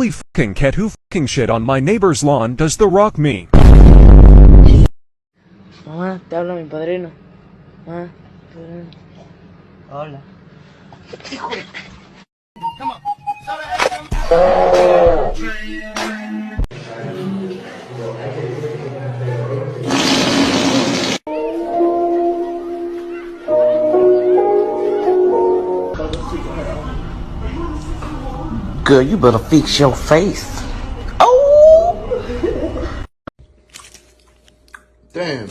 ugly fucking cat who fucking shit on my neighbor's lawn does The Rock mean? Mamá, te habla mi padrino. Mamá, padrino. Hola. Hijo de... Come on. Girl, you better fix your face. Oh! Damn.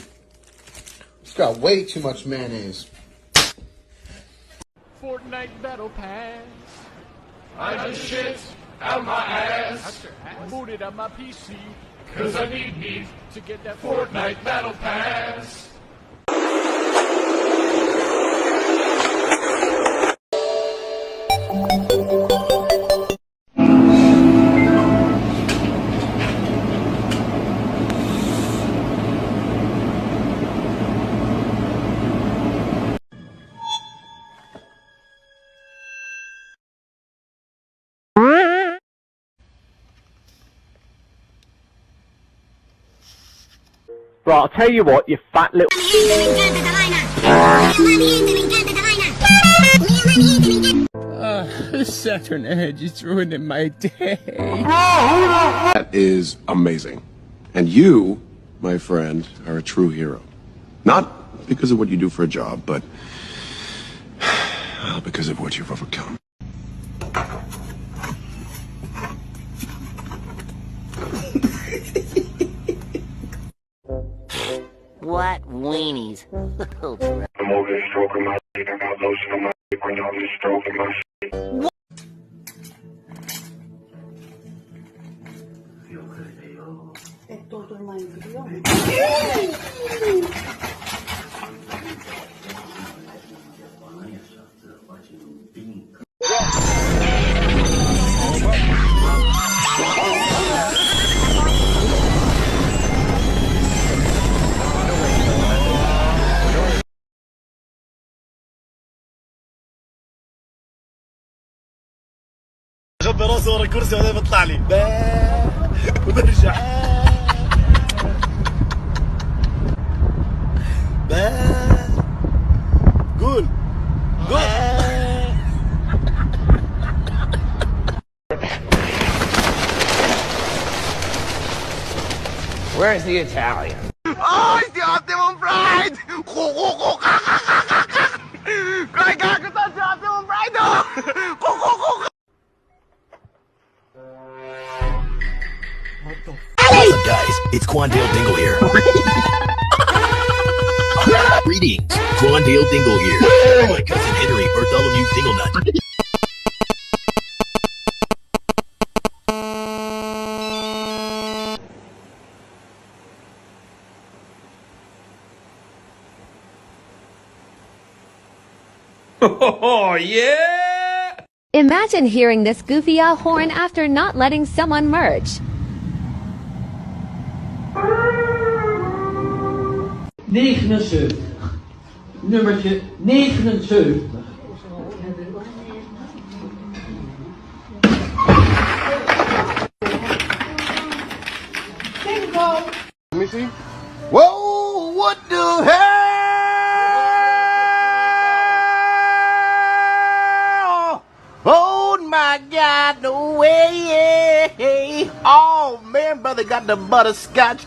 It's got way too much mayonnaise. Fortnite Battle Pass. I just shit out my ass. Booted up my PC. Cause I need to get that Fortnite Battle Pass. Right, I'll tell you what, you fat little... Saturn Edge is ruining my day. That is amazing. And you, my friend, are a true hero. Not because of what you do for a job, but well, because of what you've overcome. What weenies? I'm over here stroking my dick. I got lotion on my dick when y'all just stroking my shit. اخبي راسي ورا الكرسي وبعدين بيطلع لي وبرجع قول Where's the Italian? Oh, it's the Optimum Pride! It's the Optimum Pride! What's up, guys? It's Quandale Dingle here. Greetings, Quandale Dingle here. My cousin Henry Bartholomew Dinglenut. Oh, yeah! Imagine hearing this goofy owl horn after not letting someone merge. 79. Nummertje 79. Let me see. Whoa, what the hell? Oh my God, no way. Oh man, brother got the butterscotch.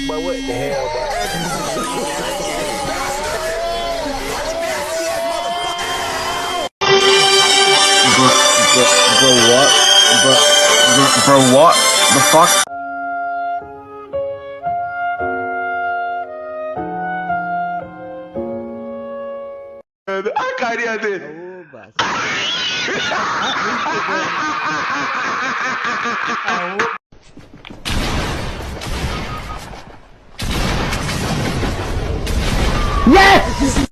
But what the hell, Bro, what? The fuck? I can't hear this. Yes!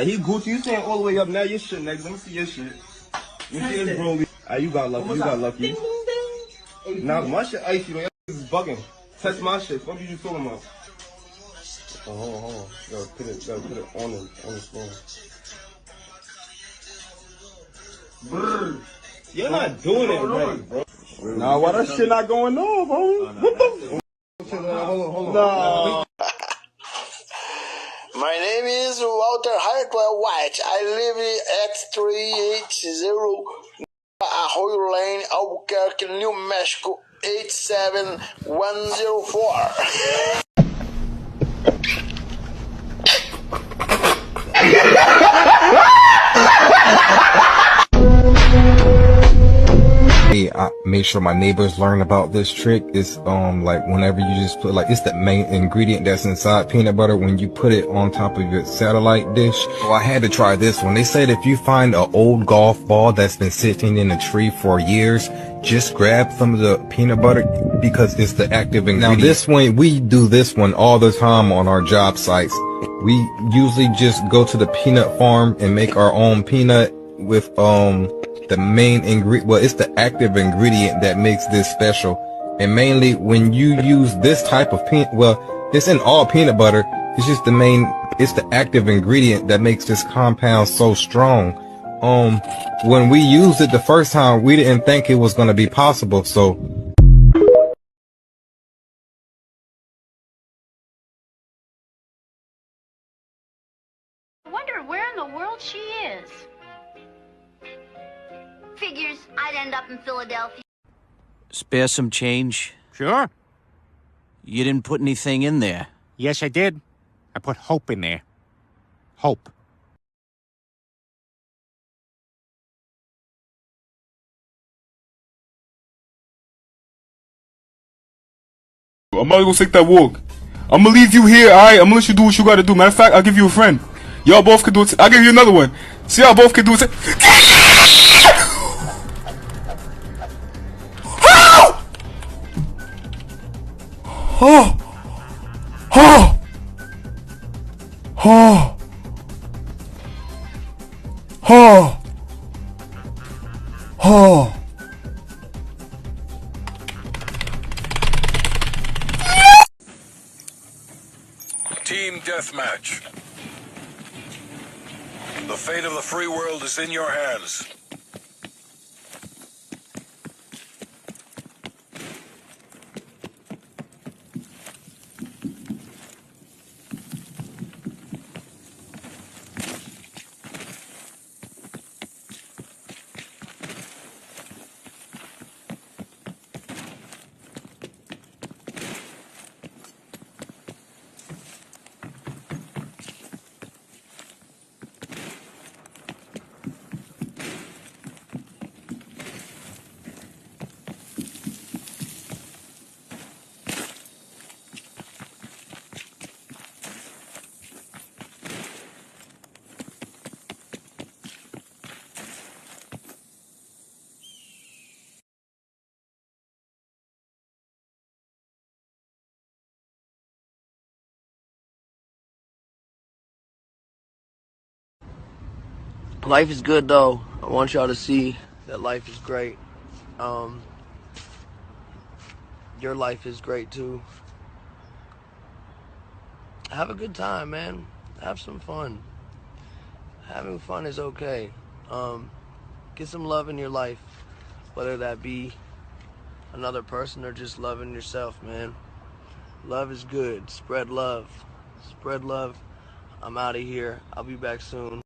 He Gucci, you stand all the way up now. Your shit next. Let me see your shit. Let me see this Broly. You got lucky. You got lucky. Ding, ding, ding. Nah, my shit icy. Y'all is bugging. Test my shit. What are you talking about? Oh, hold on. Gotta put it on the phone. Brr. You're not doing it right, bro. Nah, why that shit not going off, homie? What the? Hold on. Nah. My name is Walter Hartwell White. I live at 380 Arroyo Lane, Albuquerque, New Mexico, 87104. I make sure my neighbors learn about this trick. It's like whenever you just put, like, it's the main ingredient that's inside peanut butter when you put it on top of your satellite dish. So I had to try this one. They said if you find an old golf ball that's been sitting in a tree for years, just grab some of the peanut butter because it's the active ingredient. Now this one, we do this one all the time on our job sites. We usually just go to the peanut farm and make our own peanut with the main ingredient. Well, it's the active ingredient that makes this special. And mainly when you use this type of peanut, well, it's in all peanut butter. It's just it's the active ingredient that makes this compound so strong. When we used it the first time, we didn't think it was going to be possible. So I wonder where in the world she is. Figures I'd end up in Philadelphia. Spare some change? Sure. You didn't put anything in there. Yes, I did. I put hope in there. Hope. I'm about to go take that walk. I'm gonna leave you here, alright? I'm gonna let you do what you gotta do. Matter of fact, I'll give you a friend. Y'all both can do it. I'll give you another one. See, y'all both can do it. Oh! Oh! Oh! Oh! Oh! Team Deathmatch. The fate of the free world is in your hands. Life is good though. I want y'all to see that life is great. Your life is great too. Have a good time, man. Have some fun. Having fun is okay. Get some love in your life, whether that be another person or just loving yourself, man. Love is good. Spread love. Spread love. I'm out of here. I'll be back soon.